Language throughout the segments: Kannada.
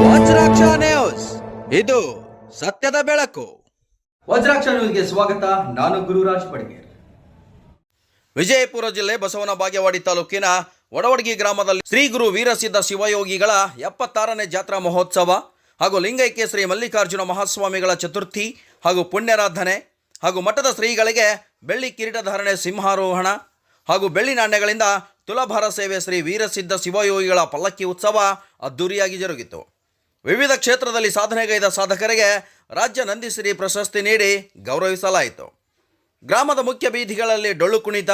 ವಜ್ರಾಕ್ಷ ನ್ಯೂಸ್, ಇದು ಸತ್ಯದ ಬೆಳಕು. ವಜ್ರಾಕ್ಷ ನ್ಯೂಸ್ಗೆ ಸ್ವಾಗತ. ನಾನು ಗುರುರಾಜ್ ಪಡ್ಗೇರ್. ವಿಜಯಪುರ ಜಿಲ್ಲೆ ಬಸವನ ಬಾಗೇವಾಡಿ ತಾಲೂಕಿನ ವಡವಡ್ಗಿ ಗ್ರಾಮದಲ್ಲಿ ಶ್ರೀ ಗುರು ವೀರಸಿದ್ಧ ಶಿವಯೋಗಿಗಳ 76ನೇ ಜಾತ್ರಾ ಮಹೋತ್ಸವ ಹಾಗೂ ಲಿಂಗೈಕ್ಯ ಶ್ರೀ ಮಲ್ಲಿಕಾರ್ಜುನ ಮಹಾಸ್ವಾಮಿಗಳ ಚತುರ್ಥಿ ಹಾಗೂ ಪುಣ್ಯರಾಧನೆ ಹಾಗೂ ಮಠದ ಶ್ರೀಗಳಿಗೆ ಬೆಳ್ಳಿ ಕಿರೀಟಧಾರಣೆ, ಸಿಂಹಾರೋಹಣ ಹಾಗೂ ಬೆಳ್ಳಿ ನಾಣ್ಯಗಳಿಂದ ತುಲಾಭಾರ ಸೇವೆ ಶ್ರೀ ವೀರಸಿದ್ಧ ಶಿವಯೋಗಿಗಳ ಪಲ್ಲಕ್ಕಿ ಉತ್ಸವ ಅದ್ದೂರಿಯಾಗಿ ಜರುಗಿತು. ವಿವಿಧ ಕ್ಷೇತ್ರದಲ್ಲಿ ಸಾಧನೆಗೈದ ಸಾಧಕರಿಗೆ ರಾಜ್ಯ ನಂದಿಶ್ರೀ ಪ್ರಶಸ್ತಿ ನೀಡಿ ಗೌರವಿಸಲಾಯಿತು. ಗ್ರಾಮದ ಮುಖ್ಯ ಬೀದಿಗಳಲ್ಲಿ ಡೊಳ್ಳು ಕುಣಿತ,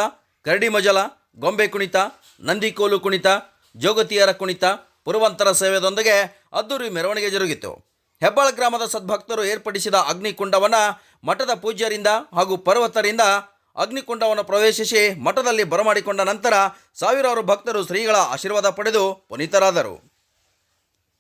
ಕರಡಿ ಮಜಲ, ಗೊಂಬೆ ಕುಣಿತ, ನಂದಿಕೋಲು ಕುಣಿತ, ಜೋಗತಿಯರ ಕುಣಿತ, ಪುರವಂತರ ಸೇವೆಯೊಂದಿಗೆ ಅದ್ದೂರಿ ಮೆರವಣಿಗೆ ಜರುಗಿತು. ಹೆಬ್ಬಾಳ ಗ್ರಾಮದ ಸದ್ಭಕ್ತರು ಏರ್ಪಡಿಸಿದ ಅಗ್ನಿಕುಂಡವನ್ನು ಮಠದ ಪೂಜ್ಯರಿಂದ ಹಾಗೂ ಪರ್ವತರಿಂದ ಅಗ್ನಿಕುಂಡವನ್ನು ಪ್ರವೇಶಿಸಿ ಮಠದಲ್ಲಿ ಬರಮಾಡಿಕೊಂಡ ನಂತರ ಸಾವಿರಾರು ಭಕ್ತರು ಶ್ರೀಗಳ ಆಶೀರ್ವಾದ ಪಡೆದು ಪುನೀತರಾದರು.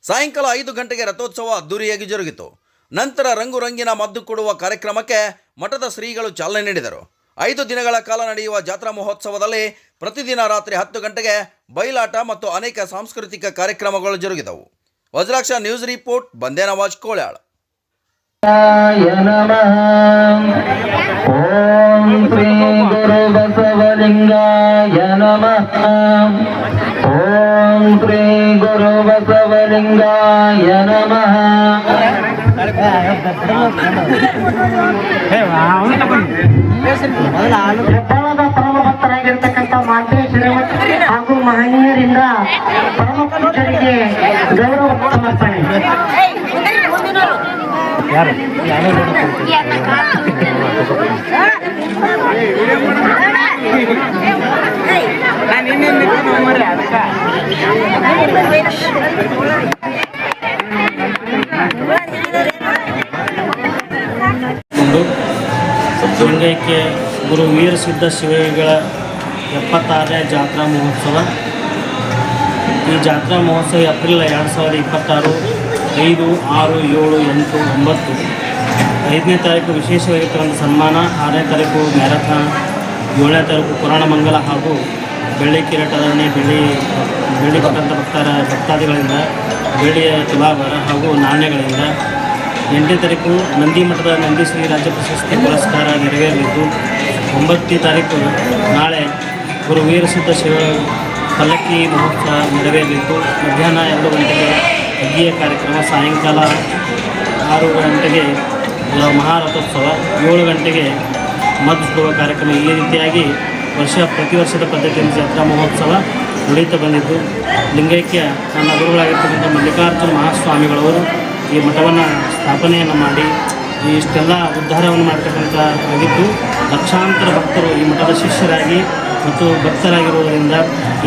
ಸಾಯಂಕಾಲ 5 ಗಂಟೆಗೆ ರಥೋತ್ಸವ ಅದ್ದೂರಿಯಾಗಿ ಜರುಗಿತು. ನಂತರ ರಂಗುರಂಗಿನ ಮದ್ದು ಕೊಡುವ ಕಾರ್ಯಕ್ರಮಕ್ಕೆ ಮಠದ ಶ್ರೀಗಳು ಚಾಲನೆ ನೀಡಿದರು. 5 ದಿನಗಳ ಕಾಲ ನಡೆಯುವ ಜಾತ್ರಾ ಮಹೋತ್ಸವದಲ್ಲಿ ಪ್ರತಿದಿನ ರಾತ್ರಿ 10 ಗಂಟೆಗೆ ಬಯಲಾಟ ಮತ್ತು ಅನೇಕ ಸಾಂಸ್ಕೃತಿಕ ಕಾರ್ಯಕ್ರಮಗಳು ಜರುಗಿದವು. ವಜ್ರಾಕ್ಷ ನ್ಯೂಸ್ ರಿಪೋರ್ಟ್, ಬಂದೇ ನವಾಜ್ ಕೋಳ್ಯಾಳ. ಓಂ ಶ್ರೀ ಗುರು ಬಸವಲಿಂಗಾಯ ನಮಃ. ಓಂ ಶ್ರೀ ಗುರು ಬಸವಲಿಂಗಾಯ ನಮಃ. ಹೆಬ್ಬಾಳದ ಪರಮ ಭಕ್ತರಾಗಿರ್ತಕ್ಕಂಥ ಮಾಂತೇಶ್ವರ ಹಾಗೂ ಮಹನೀಯರಿಂದ ಪರಮ ಪೂಜರಿಗೆ ಗೌರವ ಸಮರ್ಪಣೆ. ಲಿಂಗೈಕ್ಯ ಗುರು ವೀರಸಿದ್ಧ ಶಿವಯೋಗಿಗಳ 76ನೇ ಜಾತ್ರಾ ಮಹೋತ್ಸವ. ಈ ಜಾತ್ರಾ ಮಹೋತ್ಸವ ಏಪ್ರಿಲ್ 2026 5, 6, 7, 8, 9 5ನೇ ತಾರೀಕು ವಿಶೇಷವಾಗಿರ್ತಕ್ಕಂಥ ಸನ್ಮಾನ, 6ನೇ ತಾರೀಕು ಮ್ಯಾರಥಾನ್, 7ನೇ ತಾರೀಕು ಪುರಾಣ ಮಂಗಲ ಹಾಗೂ ಬೆಳ್ಳಿ ಕಿರೀಟಧಾರಣೆ, ಬೆಳ್ಳಿ ಕೊಟ್ಟಂಥ ಭಕ್ತಾದಿಗಳಿಂದ ಬೆಳ್ಳಿಯ ತುಲಾಭಾರ ಹಾಗೂ ನಾಣ್ಯಗಳಿಂದ. 8ನೇ ತಾರೀಕು ನಂದಿ ಮಠದ ನಂದಿಶ್ರೀ ರಾಜ್ಯ ಪ್ರಶಸ್ತಿ ಪುರಸ್ಕಾರ ನೆರವೇರಲಿದ್ದು, 9ನೇ ತಾರೀಕು ನಾಳೆ ಗುರು ವೀರಸಿದ್ಧ ಶಿವ ಪಲ್ಲಕ್ಕಿ ಮಹೋತ್ಸವ ನೆರವೇರಲಿದ್ದು, ಮಧ್ಯಾಹ್ನ 2 ಗಂಟೆಗೆ ಅಗ್ಗಿಯ ಕಾರ್ಯಕ್ರಮ, ಸಾಯಂಕಾಲ 6 ಗಂಟೆಗೆ ಮಹಾರಥೋತ್ಸವ, 7 ಗಂಟೆಗೆ ಮದ್ದು ಕೊಡುವ ಕಾರ್ಯಕ್ರಮ. ಈ ರೀತಿಯಾಗಿ ಪ್ರತಿ ವರ್ಷದ ಪದ್ಧತಿಯಿಂದ ಜಾತ್ರಾ ಮಹೋತ್ಸವ ನಡೆಯುತ್ತಾ ಬಂದಿದ್ದು, ಲಿಂಗೈಕ್ಯ ನನ್ನ ಗುರುಗಳಾಗಿರ್ತಕ್ಕಂಥ ಮಲ್ಲಿಕಾರ್ಜುನ ಮಹಾಸ್ವಾಮಿಗಳವರು ಈ ಮಠವನ್ನು ಸ್ಥಾಪನೆಯನ್ನು ಮಾಡಿ ಇಷ್ಟೆಲ್ಲ ಉದ್ಧಾರವನ್ನು ಮಾಡ್ತಕ್ಕಂಥ ಆಗಿದ್ದು, ಲಕ್ಷಾಂತರ ಭಕ್ತರು ಈ ಮಠದ ಶಿಷ್ಯರಾಗಿ ಮತ್ತು ಭಕ್ತರಾಗಿರುವುದರಿಂದ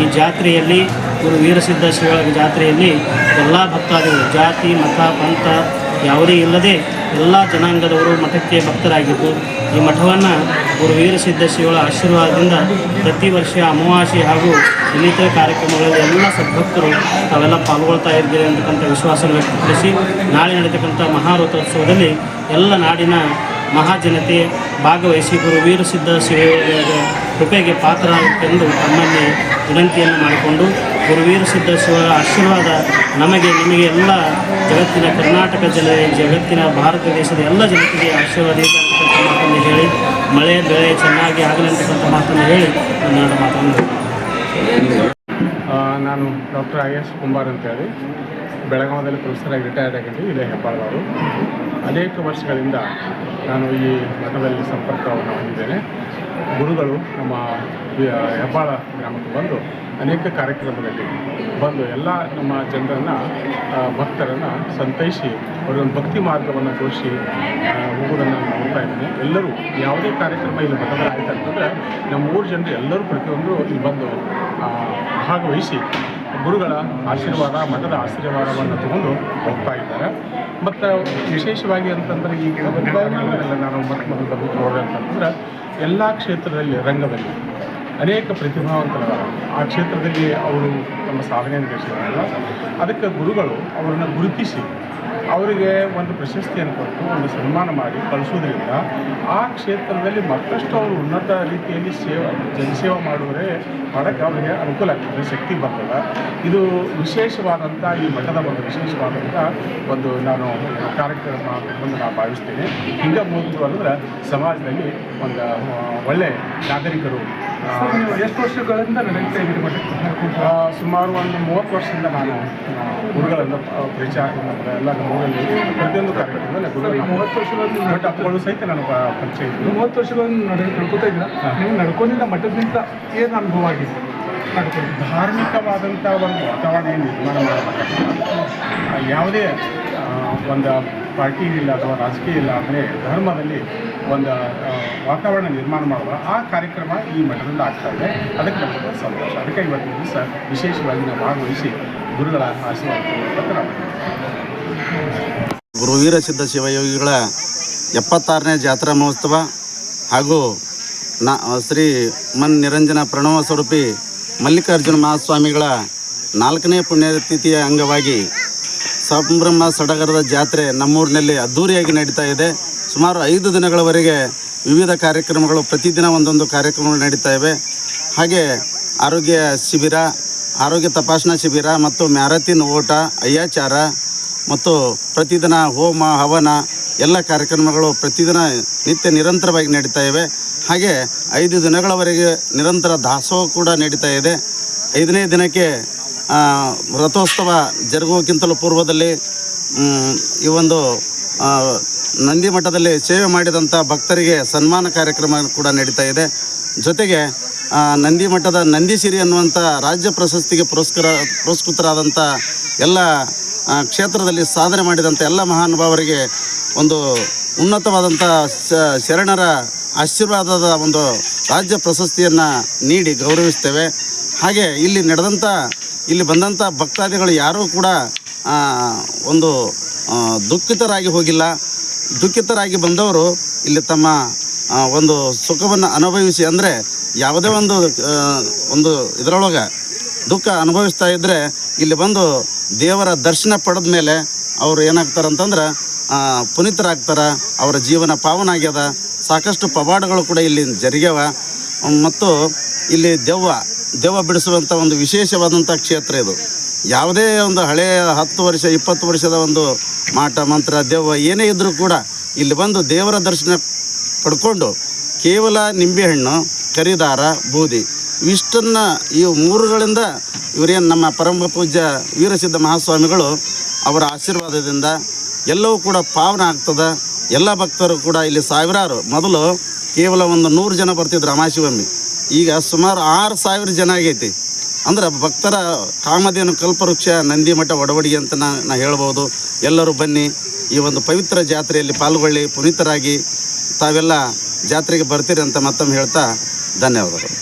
ಈ ಜಾತ್ರೆಯಲ್ಲಿ ಗುರು ವೀರಸಿದ್ಧ ಶಿವಳ ಜಾತ್ರೆಯಲ್ಲಿ ಎಲ್ಲ ಭಕ್ತಾದಿಗಳು ಜಾತಿ, ಮತ, ಪಂಥ ಯಾವುದೇ ಇಲ್ಲದೆ ಎಲ್ಲ ಜನಾಂಗದವರು ಮಠಕ್ಕೆ ಭಕ್ತರಾಗಿದ್ದು, ಈ ಮಠವನ್ನು ಗುರು ವೀರಸಿದ್ಧ ಶಿವಳ ಆಶೀರ್ವಾದದಿಂದ ಪ್ರತಿ ವರ್ಷ ಅಮಾವಾಸ್ಯೆ ಹಾಗೂ ಇನ್ನಿತರ ಕಾರ್ಯಕ್ರಮಗಳಲ್ಲಿ ಎಲ್ಲ ಸದ್ಭಕ್ತರು ತಾವೆಲ್ಲ ಪಾಲ್ಗೊಳ್ತಾ ಇದ್ದೀರಿ ಅಂತಕ್ಕಂಥ ವಿಶ್ವಾಸವನ್ನು ವ್ಯಕ್ತಪಡಿಸಿ, ನಾಳೆ ನಡೆತಕ್ಕಂಥ ಮಹಾರಥೋತ್ಸವದಲ್ಲಿ ಎಲ್ಲ ನಾಡಿನ ಮಹಾಜನತೆ ಭಾಗವಹಿಸಿ ಗುರು ವೀರಸಿದ್ಧ ಶಿವಯೋಗಿಗಳ ಕೃಪೆಗೆ ಪಾತ್ರರಾಗುತ್ತೆಂದು ತಮ್ಮಲ್ಲಿ ವಿನಂತಿಯನ್ನು ಮಾಡಿಕೊಂಡು, ಗುರು ವೀರಸಿದ್ಧ ಶಿವರ ಆಶೀರ್ವಾದ ನಮಗೆ, ನಿಮಗೆ ಎಲ್ಲ ಜಗತ್ತಿನ ಕರ್ನಾಟಕ ಜಗತ್ತಿನ ಭಾರತ ದೇಶದ ಎಲ್ಲ ಜನತೆಗೆ ಆಶೀರ್ವಾದ ಅಂತಕ್ಕಂಥ ಮಾತನ್ನು ಹೇಳಿ, ಮಳೆ ಬೆಳೆ ಚೆನ್ನಾಗಿ ಆಗಲಿ ಅಂತಕ್ಕಂಥ ಮಾತನ್ನು ಹೇಳಿ ನನ್ನ ಮಾತನ್ನು. ನಾನು ಡಾಕ್ಟರ್ IS ಕುಂಬಾರ್ ಅಂತೇಳಿ ಬೆಳಗಾವದಲ್ಲಿ ಪ್ರೊಫೆಸರಾಗಿ ರಿಟೈರ್ಡ್ ಆಗಿದ್ದು, ಇಲ್ಲೇ ಹೆಬ್ಬಾಳದವರು. ಅನೇಕ ವರ್ಷಗಳಿಂದ ನಾನು ಈ ಮಠದಲ್ಲಿ ಸಂಪರ್ಕವನ್ನು ಹೊಂದಿದ್ದೇನೆ. ಗುರುಗಳು ನಮ್ಮ ಹೆಬ್ಬಾಳ ಗ್ರಾಮಕ್ಕೆ ಬಂದು ಅನೇಕ ಕಾರ್ಯಕ್ರಮದಲ್ಲಿ ಬಂದು ಎಲ್ಲ ನಮ್ಮ ಜನರನ್ನು, ಭಕ್ತರನ್ನು ಸಂತೈಸಿ ಅವರೊಂದು ಭಕ್ತಿ ಮಾರ್ಗವನ್ನು ತೋರಿಸಿ ಹೋಗೋದನ್ನು ನಾನು ನೋಡ್ತಾ ಇದ್ದೇನೆ. ಎಲ್ಲರೂ ಯಾವುದೇ ಕಾರ್ಯಕ್ರಮ ಇಲ್ಲಿ ಮಠದಲ್ಲಿ ಆಯ್ತು ಅಂತಂದರೆ ನಮ್ಮ ಊರು ಜನರು ಎಲ್ಲರೂ ಪ್ರತಿಯೊಂದು ಇಲ್ಲಿ ಬಂದು ಭಾಗವಹಿಸಿ ಗುರುಗಳ ಆಶೀರ್ವಾದ, ಮಠದ ಆಶೀರ್ವಾದವನ್ನು ತಗೊಂಡು ಹೋಗ್ತಾ ಇದ್ದಾರೆ. ಮತ್ತು ವಿಶೇಷವಾಗಿ ಅಂತಂದರೆ ಈಗ ನಾನು ಮೊದಲು ಬಂದು ನೋಡಿದೆ ಅಂತಂದ್ರೆ ಎಲ್ಲ ಕ್ಷೇತ್ರದಲ್ಲಿ, ರಂಗದಲ್ಲಿ ಅನೇಕ ಪ್ರತಿಭಾವಂತರ ಆ ಕ್ಷೇತ್ರದಲ್ಲಿ ಅವರು ತಮ್ಮ ಸಾಧನೆಯನ್ನು ನಡೆಸಿದಾರಲ್ಲ, ಅದಕ್ಕೆ ಗುರುಗಳು ಅವರನ್ನು ಗುರುತಿಸಿ ಅವರಿಗೆ ಒಂದು ಪ್ರಶಸ್ತಿಯನ್ನು ಕೊಟ್ಟು ಒಂದು ಸನ್ಮಾನ ಮಾಡಿ ಕಳಿಸೋದ್ರಿಂದ ಆ ಕ್ಷೇತ್ರದಲ್ಲಿ ಮತ್ತಷ್ಟು ಅವರು ಉನ್ನತ ರೀತಿಯಲ್ಲಿ ಜನಸೇವೆ ಮಾಡಿದ್ರೆ ಮಾಡೋಕ್ಕೆ ಅವರಿಗೆ ಅನುಕೂಲ ಆಗ್ತದೆ, ಶಕ್ತಿ ಬರ್ತದೆ. ಇದು ವಿಶೇಷವಾದಂಥ ಈ ಮಠದ ಒಂದು ವಿಶೇಷವಾದಂಥ ಒಂದು ನಾನು ಕಾರ್ಯಕ್ರಮ ಅಂತ ನಾನು ಭಾವಿಸ್ತೇನೆ. ಹಿಂಗೆ ಮುಂದೆ ಅಂದರೆ ಸಮಾಜದಲ್ಲಿ ಒಂದು ಒಳ್ಳೆಯ ನಾಗರಿಕರು. ಎಷ್ಟು ವರ್ಷಗಳಿಂದ ನಡೀತಾ ಇದ್ದೀರಿ ಮಠಕ್ಕೆ? ಸುಮಾರು ಒಂದು 30 ವರ್ಷದಿಂದ ನಾನು ಗುರುಗಳನ್ನು ಪರಿಚಯ ಆಗ್ತದೆ. ಎಲ್ಲ ನಮ್ಮೂರಲ್ಲಿ ಪ್ರತಿಯೊಂದು ಕಾರ್ಯಕ್ರಮದಲ್ಲಿ ಗುರುಗಳು 30 ವರ್ಷಗಳಲ್ಲಿ ಮಠ ಅಪ್ಪಗಳು ಸಹಿತ ನಾನು ಪರಿಚಯ ಇದ್ದರು. 30 ವರ್ಷಗಳನ್ನು ನಡ್ಕೋತಾ ಇದ್ದೀರಾ? ನೀವು ನಡ್ಕೊಂಡಿದ್ದ ಮಠದಿಂದ ಏನು ಅನುಭವ ಆಗಿದೆ? ನಡ್ಕೊಂಡು ಧಾರ್ಮಿಕವಾದಂಥ ಒಂದು ವಾತಾವರಣ ಏನು ನಿರ್ಮಾಣ ಮಾಡಬೇಕಾಗ್ತದೆ. ಯಾವುದೇ ಒಂದು ಪಾರ್ಟಿ ಇಲ್ಲ ಅಥವಾ ರಾಜಕೀಯ ಇಲ್ಲ ಅಂದರೆ ಧರ್ಮದಲ್ಲಿ ಒಂದು ವಾತಾವರಣ ನಿರ್ಮಾಣ ಮಾಡುವ ಆ ಕಾರ್ಯಕ್ರಮ ಈ ಮಠದಿಂದ ಆಗ್ತಾಯಿದೆ. ಅದಕ್ಕೆ ನಮಗೆ ಸಂತೋಷ. ಅದಕ್ಕೆ ಇವತ್ತಿನ ದಿವಸ ವಿಶೇಷವಾಗಿ ನಾವು ಭಾಗವಹಿಸಿ ಗುರುಗಳ ಆಶೀರ್ವಾದ ಅಂತ ನಾವು ಗುರು ವೀರಸಿದ್ಧ ಶಿವಯೋಗಿಗಳ 76ನೇ ಜಾತ್ರಾ ಮಹೋತ್ಸವ ಹಾಗೂ ಶ್ರೀ ಮನ್ ನಿರಂಜನ ಪ್ರಣವ ಸ್ವರೂಪಿ ಮಲ್ಲಿಕಾರ್ಜುನ ಮಹಾಸ್ವಾಮಿಗಳ 4ನೇ ಪುಣ್ಯತಿಥಿಯ ಅಂಗವಾಗಿ ಸಂಭ್ರಮ ಸಡಗರದ ಜಾತ್ರೆ ನಮ್ಮೂರಿನಲ್ಲಿ ಅದ್ಧೂರಿಯಾಗಿ ನಡೀತಾ ಇದೆ. ಸುಮಾರು 5 ದಿನಗಳವರೆಗೆ ವಿವಿಧ ಕಾರ್ಯಕ್ರಮಗಳು, ಪ್ರತಿದಿನ ಒಂದೊಂದು ಕಾರ್ಯಕ್ರಮಗಳು ನಡೀತಾ ಇವೆ. ಹಾಗೆ ಆರೋಗ್ಯ ಶಿಬಿರ, ಆರೋಗ್ಯ ತಪಾಸಣಾ ಶಿಬಿರ ಮತ್ತು ಮ್ಯಾರಥಾನ್ ಓಟ, ಅಯ್ಯಾಚಾರ ಮತ್ತು ಪ್ರತಿದಿನ ಹೋಮ ಹವನ ಎಲ್ಲ ಕಾರ್ಯಕ್ರಮಗಳು ಪ್ರತಿದಿನ ನಿತ್ಯ ನಿರಂತರವಾಗಿ ನಡೀತಾ ಇವೆ. ಹಾಗೆ 5 ದಿನಗಳವರೆಗೆ ನಿರಂತರ ದಾಸೋಹ ಕೂಡ ನಡೀತಾ ಇದೆ. 5ನೇ ದಿನಕ್ಕೆ ರಥೋತ್ಸವ ಜರುಗುವಕ್ಕಿಂತಲೂ ಪೂರ್ವದಲ್ಲಿ ಈ ಒಂದು ನಂದಿ ಮಠದಲ್ಲಿ ಸೇವೆ ಮಾಡಿದಂಥ ಭಕ್ತರಿಗೆ ಸನ್ಮಾನ ಕಾರ್ಯಕ್ರಮ ಕೂಡ ನಡೀತಾ ಇದೆ. ಜೊತೆಗೆ ನಂದಿ ಮಠದ ನಂದಿಸಿರಿ ಅನ್ನುವಂಥ ರಾಜ್ಯ ಪ್ರಶಸ್ತಿಗೆ ಪುರಸ್ಕೃತರಾದಂಥ ಎಲ್ಲ ಕ್ಷೇತ್ರದಲ್ಲಿ ಸಾಧನೆ ಮಾಡಿದಂಥ ಎಲ್ಲ ಮಹಾನುಭಾವರಿಗೆ ಒಂದು ಉನ್ನತವಾದಂಥ ಶರಣರ ಆಶೀರ್ವಾದದ ಒಂದು ರಾಜ್ಯ ಪ್ರಶಸ್ತಿಯನ್ನು ನೀಡಿ ಗೌರವಿಸ್ತೇವೆ. ಹಾಗೆ ಇಲ್ಲಿ ಬಂದಂಥ ಭಕ್ತಾದಿಗಳು ಯಾರೂ ಕೂಡ ಒಂದು ದುಃಖಿತರಾಗಿ ಹೋಗಿಲ್ಲ. ದುಃಖಿತರಾಗಿ ಬಂದವರು ಇಲ್ಲಿ ತಮ್ಮ ಒಂದು ಸುಖವನ್ನು ಅನುಭವಿಸಿ, ಅಂದರೆ ಯಾವುದೇ ಒಂದು ಇದರೊಳಗೆ ದುಃಖ ಅನುಭವಿಸ್ತಾ ಇದ್ದರೆ ಇಲ್ಲಿ ಬಂದು ದೇವರ ದರ್ಶನ ಪಡೆದ ಮೇಲೆ ಅವರು ಏನಾಗ್ತಾರಂತಂದ್ರೆ ಪುನೀತರಾಗ್ತಾರೆ. ಅವರ ಜೀವನ ಪಾವನ ಆಗ್ಯದ. ಸಾಕಷ್ಟು ಪವಾಡಗಳು ಕೂಡ ಇಲ್ಲಿ ಜರುಗ್ಯವ. ಮತ್ತು ಇಲ್ಲಿ ದೆವ್ವ ಬಿಡಿಸುವಂಥ ಒಂದು ವಿಶೇಷವಾದಂಥ ಕ್ಷೇತ್ರ ಇದು. ಯಾವುದೇ ಒಂದು ಹಳೆಯ 10 ವರ್ಷ 20 ವರ್ಷದ ಒಂದು ಮಾಟ ಮಂತ್ರ ದೆವ್ವ ಏನೇ ಇದ್ದರೂ ಕೂಡ ಇಲ್ಲಿ ಬಂದು ದೇವರ ದರ್ಶನ ಪಡ್ಕೊಂಡು ಕೇವಲ ನಿಂಬೆಹಣ್ಣು, ಕರಿದಾರ, ಬೂದಿ ಇವಿಷ್ಟನ್ನು ಈ 3ಗಳಿಂದ ಇವರೇನು ನಮ್ಮ ಪರಮ ಪೂಜ್ಯ ವೀರಸಿದ್ಧ ಮಹಾಸ್ವಾಮಿಗಳು ಅವರ ಆಶೀರ್ವಾದದಿಂದ ಎಲ್ಲವೂ ಕೂಡ ಪಾವನ ಆಗ್ತದೆ. ಎಲ್ಲ ಭಕ್ತರು ಕೂಡ ಇಲ್ಲಿ ಸಾವಿರಾರು, ಮೊದಲು ಕೇವಲ ಒಂದು 100 ಜನ ಬರ್ತಿದ್ರು ಅಮಾವಾಸ್ಯೆಗೊಮ್ಮೆ, ಈಗ ಸುಮಾರು 6000 ಜನ ಆಗೈತಿ. ಅಂದ್ರೆ ಭಕ್ತರ ಕಾಮಧೇನು ಕಲ್ಪವೃಕ್ಷ ನಂದಿ ಮಠ ಒಡವಡಿಗೆ ಅಂತ ನಾ ಹೇಳ್ಬೋದು. ಎಲ್ಲರೂ ಬನ್ನಿ, ಈ ಒಂದು ಪವಿತ್ರ ಜಾತ್ರೆಯಲ್ಲಿ ಪಾಲ್ಗೊಳ್ಳಿ, ಪುನೀತರಾಗಿ ತಾವೆಲ್ಲ ಜಾತ್ರೆಗೆ ಬರ್ತೀರಿ ಅಂತ ಮತ್ತೊಮ್ಮೆ ಹೇಳ್ತಾ ಧನ್ಯವಾದಗಳು.